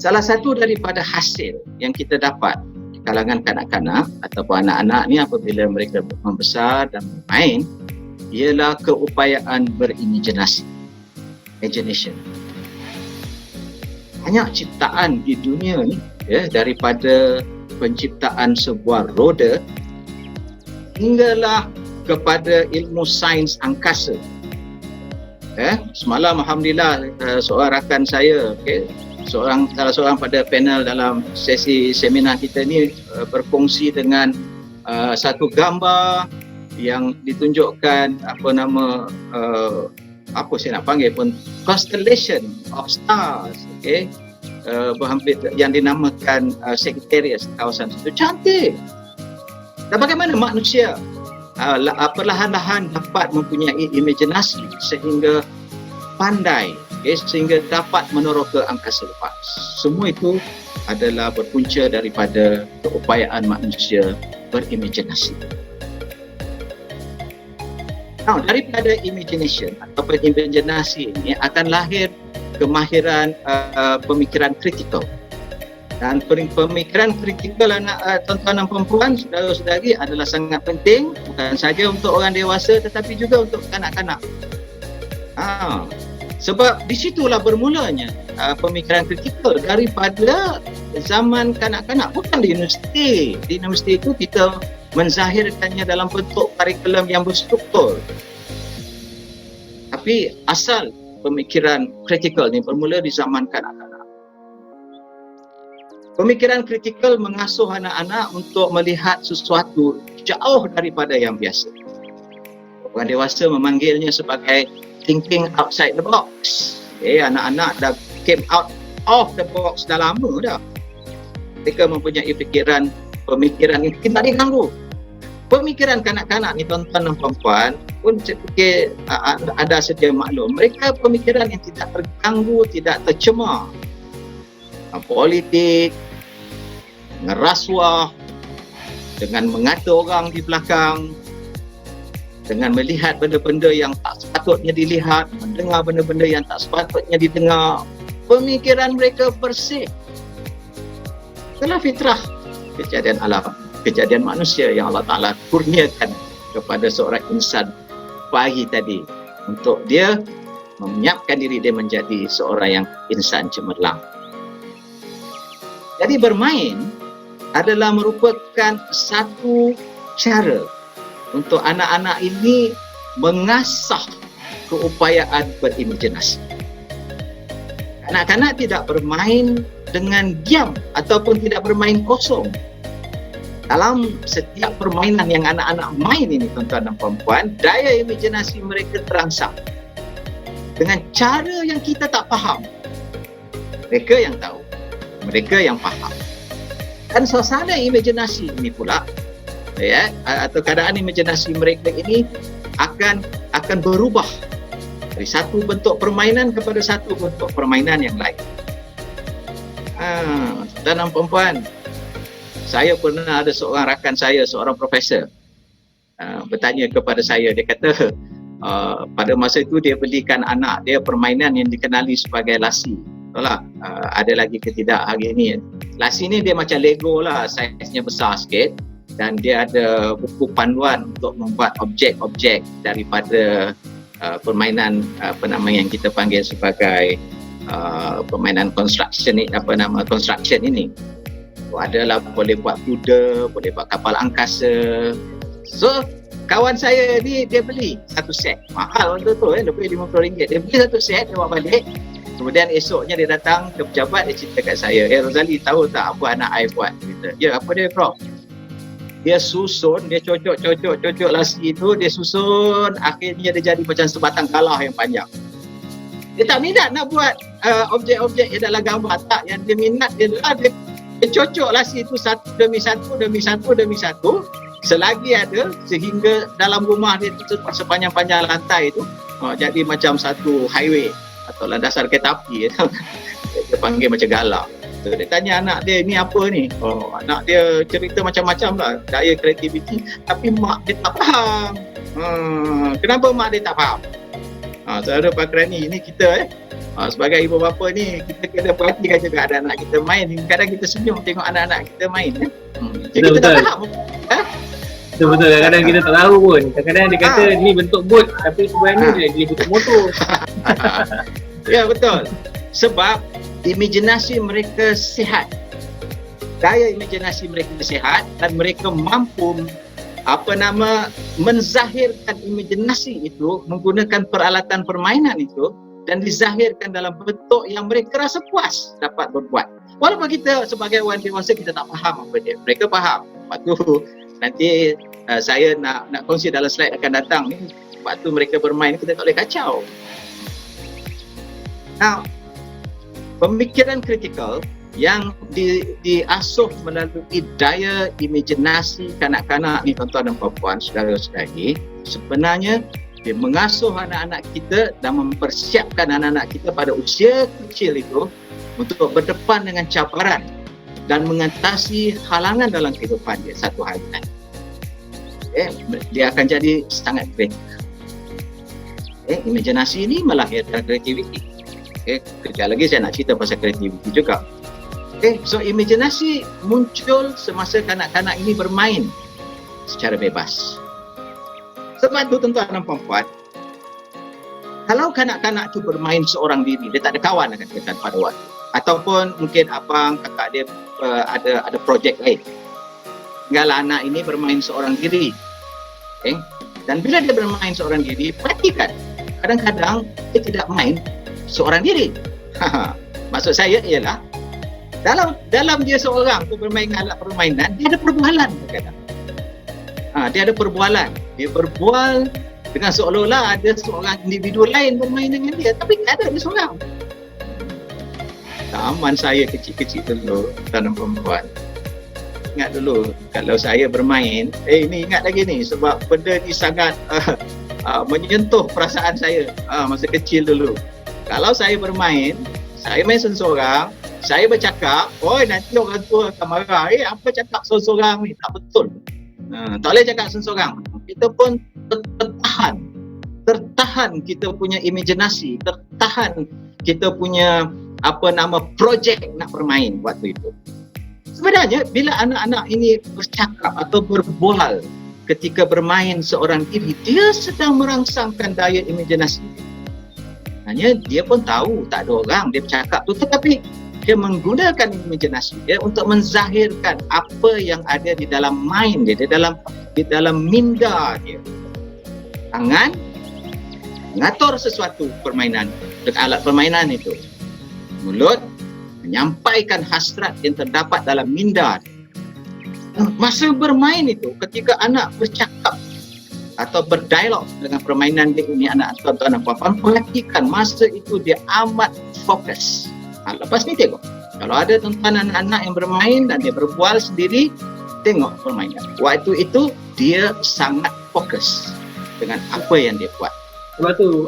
Salah satu daripada hasil yang kita dapat di kalangan kanak-kanak ataupun anak-anak ni apabila mereka membesar dan bermain ialah keupayaan berimajinasi, imagination. Banyak ciptaan di dunia ni, daripada penciptaan sebuah roda hinggalah kepada ilmu sains angkasa. Semalam alhamdulillah seorang rakan saya, salah seorang pada panel dalam sesi seminar kita ni berkongsi dengan satu gambar yang ditunjukkan apa saya nak panggil pun, constellation of stars, berhampir yang dinamakan Sagittarius, kawasan itu cantik. Dan bagaimana manusia perlahan-lahan dapat mempunyai imajinasi sehingga pandai, sehingga dapat meneroka angkasa lepas. Semua itu adalah berpunca daripada keupayaan manusia berimajinasi. Now, daripada imagination ataupun imajinasi ini akan lahir kemahiran pemikiran kritikal. Dan pemikiran kritikal anak tuan-tuan dan perempuan, saudara-saudari, adalah sangat penting, bukan saja untuk orang dewasa tetapi juga untuk kanak-kanak. Sebab di situlah bermulanya pemikiran kritikal daripada zaman kanak-kanak, bukan di universiti. Di universiti itu kita menzahirkannya dalam bentuk kurikulum yang berstruktur. Tapi asal pemikiran kritikal ni bermula di zaman kanak-kanak. Pemikiran kritikal mengasuh anak-anak untuk melihat sesuatu jauh daripada yang biasa. Orang dewasa memanggilnya sebagai thinking outside the box. Anak-anak dah came out of the box dah lama dah. Mereka mempunyai pemikiran yang tidak diganggu. Pemikiran kanak-kanak ni, tuan-tuan dan puan-puan, pun saya fikir ada sedia maklum. Mereka pemikiran yang tidak terganggu, tidak tercemar. Politik, ngerasuah, dengan mengata orang di belakang, dengan melihat benda-benda yang tak sepatutnya dilihat, mendengar benda-benda yang tak sepatutnya didengar. Pemikiran mereka bersih. Itulah fitrah kejadian alam, kejadian manusia yang Allah Ta'ala kurniakan kepada seorang insan pagi tadi untuk dia menyiapkan diri dia menjadi seorang yang insan cemerlang. Jadi bermain adalah merupakan satu cara untuk anak-anak ini mengasah keupayaan berimajinasi. Anak-anak tidak bermain dengan diam ataupun tidak bermain kosong. Dalam setiap permainan yang anak-anak main ini, tuan-tuan dan puan-puan, daya imajinasi mereka terangsang dengan cara yang kita tak faham. Mereka yang tahu, mereka yang faham. Dan suasana imajinasi ini pula, atau keadaan imajinasi mereka ini akan berubah dari satu bentuk permainan kepada satu bentuk permainan yang lain. Dan perempuan, saya pernah ada seorang rakan saya, seorang profesor, bertanya kepada saya, dia kata pada masa itu dia belikan anak dia permainan yang dikenali sebagai lasi. Betul tak? Ada lagi ke tidak hari ini? Lasi ni dia macam Lego lah, saiznya besar sikit, dan dia ada buku panduan untuk membuat objek-objek daripada permainan yang kita panggil sebagai permainan construction ini. Adalah boleh buat kuda, boleh buat kapal angkasa. So kawan saya ni dia beli satu set, mahal betul lebih RM50. Dia beli satu set, dia bawa balik. Kemudian esoknya dia datang ke pejabat, dia cerita kat saya, Rozali tahu tak apa anak I buat? Dia kata, ya apa dia Prof? Dia susun, dia cocok lasi itu, dia susun, akhirnya dia jadi macam sebatang kalah yang panjang. Dia tak minat nak buat objek-objek yang dalam gambar, tak. Yang dia minat, dia cocok lasi itu satu demi satu, selagi ada, sehingga dalam rumah dia itu sepanjang-panjang lantai itu jadi macam satu highway atau landasan kereta api. Dia panggil macam galak. So, dia tanya anak dia, ni apa ni? Anak dia cerita macam-macam lah, daya kreativiti, tapi mak dia tak faham. Kenapa mak dia tak faham? Saudara Pak Kerani, ini kita Sebagai ibu bapa ni, kita kena perhatikan juga ada anak kita main. Kadang kita senyum tengok anak-anak kita main. Jadi kita tak faham. Betul-betul, kadang-kadang kita tak tahu pun. Kadang-kadang dia kata ni bentuk bot, tapi sebenarnya dia bentuk motor. Ya, betul. Sebab imajinasi mereka sihat. Daya imajinasi mereka sihat dan mereka mampu menzahirkan imajinasi itu menggunakan peralatan permainan itu dan dizahirkan dalam bentuk yang mereka rasa puas dapat berbuat. Walaupun kita sebagai orang dewasa kita tak faham apa dia, mereka faham. Waktu nanti saya nak kongsi dalam slide akan datang ni, waktu mereka bermain kita tak boleh kacau. Now, pemikiran kritikal yang diasuh melalui daya imajinasi kanak-kanak ni, tuan-tuan dan puan-puan, saudara-saudari, sebenarnya dia mengasuh anak-anak kita dan mempersiapkan anak-anak kita pada usia kecil itu untuk berdepan dengan cabaran dan mengatasi halangan dalam kehidupan dia satu hari nanti. Dia akan jadi sangat kreatif. Imajinasi ini melahirkan kreativiti. Kejap lagi saya nak cerita pasal kreativiti juga. So imajinasi muncul semasa kanak-kanak ini bermain secara bebas. Sebab tu tuan-tuan dan puan-puan, kalau kanak-kanak tu bermain seorang diri, dia tak ada kawan akan kata pada waktu, ataupun mungkin abang, kakak dia ada projek lain, tinggallah anak ini bermain seorang diri. Dan bila dia bermain seorang diri, perhatikan, kadang-kadang dia tidak main seorang diri. Maksud saya ialah dalam dia seorang tu bermain alat permainan, dia ada perbualan kadang. Dia ada perbualan. Dia berbual dengan seolah-olah ada seorang individu lain bermain dengan dia, tapi tak ada dia seorang. Zaman saya kecil-kecil dulu, tuan-tuan dan perempuan, ingat dulu kalau saya bermain, ni ingat lagi ni sebab benda ni sangat menyentuh perasaan saya masa kecil dulu. Kalau saya bermain, saya main seorang, saya bercakap, nanti orang tua akan marah, apa cakap seorang ni, tak betul. Tak boleh cakap seorang. Kita pun tertahan kita punya imajinasi, tertahan kita punya projek nak bermain waktu itu. Sebenarnya bila anak-anak ini bercakap atau berbual ketika bermain seorang diri, dia sedang merangsangkan daya imajinasi. Hanya dia pun tahu tak ada orang dia bercakap tu, tetapi dia menggunakan imajinasi dia untuk menzahirkan apa yang ada di dalam mind dia, di dalam minda dia. Tangan mengatur sesuatu permainan dengan alat permainan itu. Mulut menyampaikan hasrat yang terdapat dalam minda dia. Masa bermain itu, ketika anak bercakap atau berdialog dengan permainan dia ini, anak tuan-tuan dan puan-puan, perhatikan masa itu dia amat fokus. Lepas ni tengok, kalau ada tuan-tuan anak-anak yang bermain dan dia berbual sendiri, tengok permainan. Waktu itu dia sangat fokus dengan apa yang dia buat. Sebab tu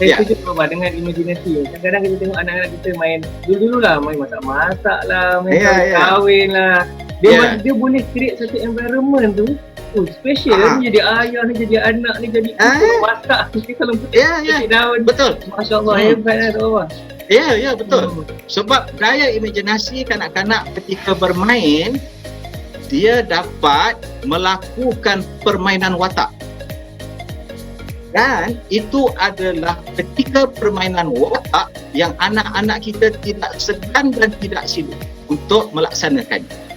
saya setuju dengan imajinasi. Kadang-kadang kita tengok anak-anak kita main dulu-dulu lah, main masak-masak lah, main kahwin lah. Dia boleh create satu environment tu special. Ni jadi ayah, ni jadi anak, ni jadi masak. Kita kalau petik daun. Betul. Masya Allah, hebat lah tu orang. Ya, betul. Sebab daya imajinasi kanak-kanak ketika bermain, dia dapat melakukan permainan watak. Dan itu adalah ketika permainan watak yang anak-anak kita tidak segan dan tidak silap untuk melaksanakannya.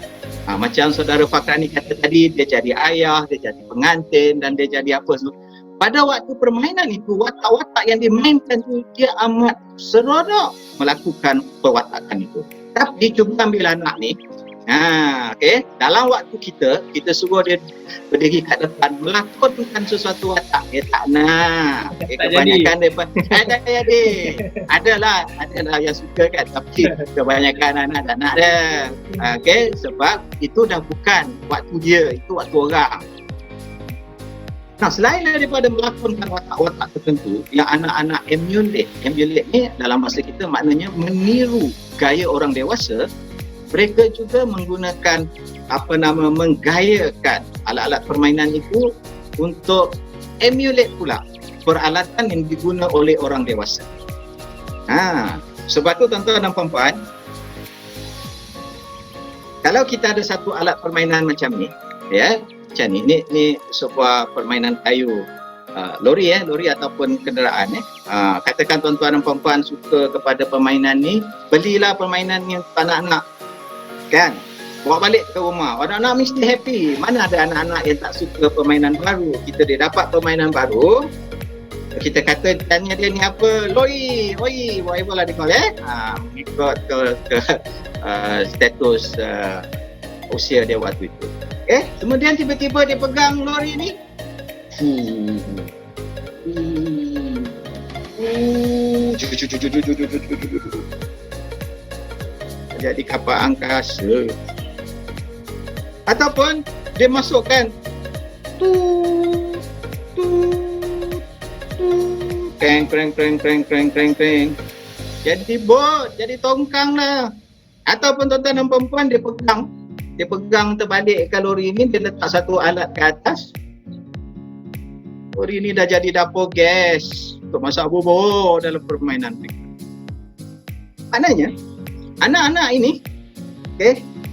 Macam saudara Fakrani kata tadi, dia jadi ayah, dia jadi pengantin dan dia jadi apa semua. Pada waktu permainan itu, watak-watak yang dimainkan itu, dia amat seronok melakukan perwatakan itu. Tapi cuba ambil anak ni, dalam waktu kita suruh dia berdiri kat depan melakonkan sesuatu watak, dia tak nak. Kebanyakan dia adalah yang suka kan, tapi kebanyakan anak tak nak dia. Sebab itu dah bukan waktu dia, itu waktu orang. Nah, selain daripada melakonkan watak-watak tertentu yang anak-anak emulate ni dalam bahasa kita maknanya meniru gaya orang dewasa, mereka juga menggunakan menggayakan alat-alat permainan itu untuk emulate pula peralatan yang digunakan oleh orang dewasa. Sebab tu tuan-tuan dan puan-puan, kalau kita ada satu alat permainan macam ni, ya, macam ni sebuah permainan kayu, lori ataupun kenderaan, katakan tuan-tuan dan puan-puan suka kepada permainan ni, belilah permainan ni untuk anak-anak, kan, bawa balik ke rumah. Anak-anak mesti happy. Mana ada anak-anak yang tak suka permainan baru. Kita dia dapat permainan baru, kita kata tanya dia ni apa, lori, whatever lah dia call, mengikut ke status usia dia waktu itu. Kemudian tiba-tiba dia pegang lori ni, jadi kapal angkasa. Ataupun dia masukkan kreng, jadi bot, jadi tongkang lah. Ataupun tuan-tuan dan perempuan dia pegang terbalik lori ni, dia letak satu alat ke atas, lori ni dah jadi dapur gas untuk masak bubur dalam permainan mereka. Maknanya anak-anak ini,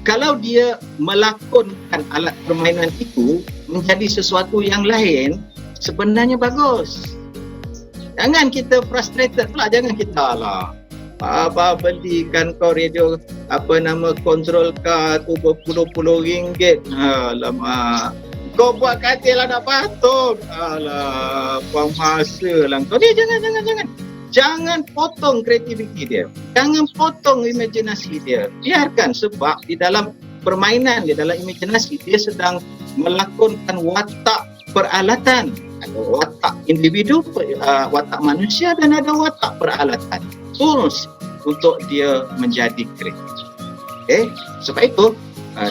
kalau dia melakonkan alat permainan itu menjadi sesuatu yang lain, sebenarnya bagus. Jangan kita frustrated pula, jangan kita belikan kau radio kontrol car tu berpuluh-puluh ringgit. Alamak, kau buat katil anak patung. Alah, buang masa lah kau ni. Jangan potong kreativiti dia, jangan potong imajinasi dia. Biarkan, sebab di dalam permainan, di dalam imajinasi, dia sedang melakonkan watak peralatan. Ada watak individu, watak manusia, dan ada watak peralatan. Tools untuk dia menjadi kreatif. Sebab itu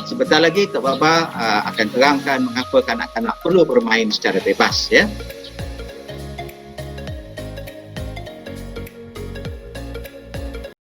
sebentar lagi Tok Baba akan terangkan mengapa kanak-kanak perlu bermain secara bebas, ya.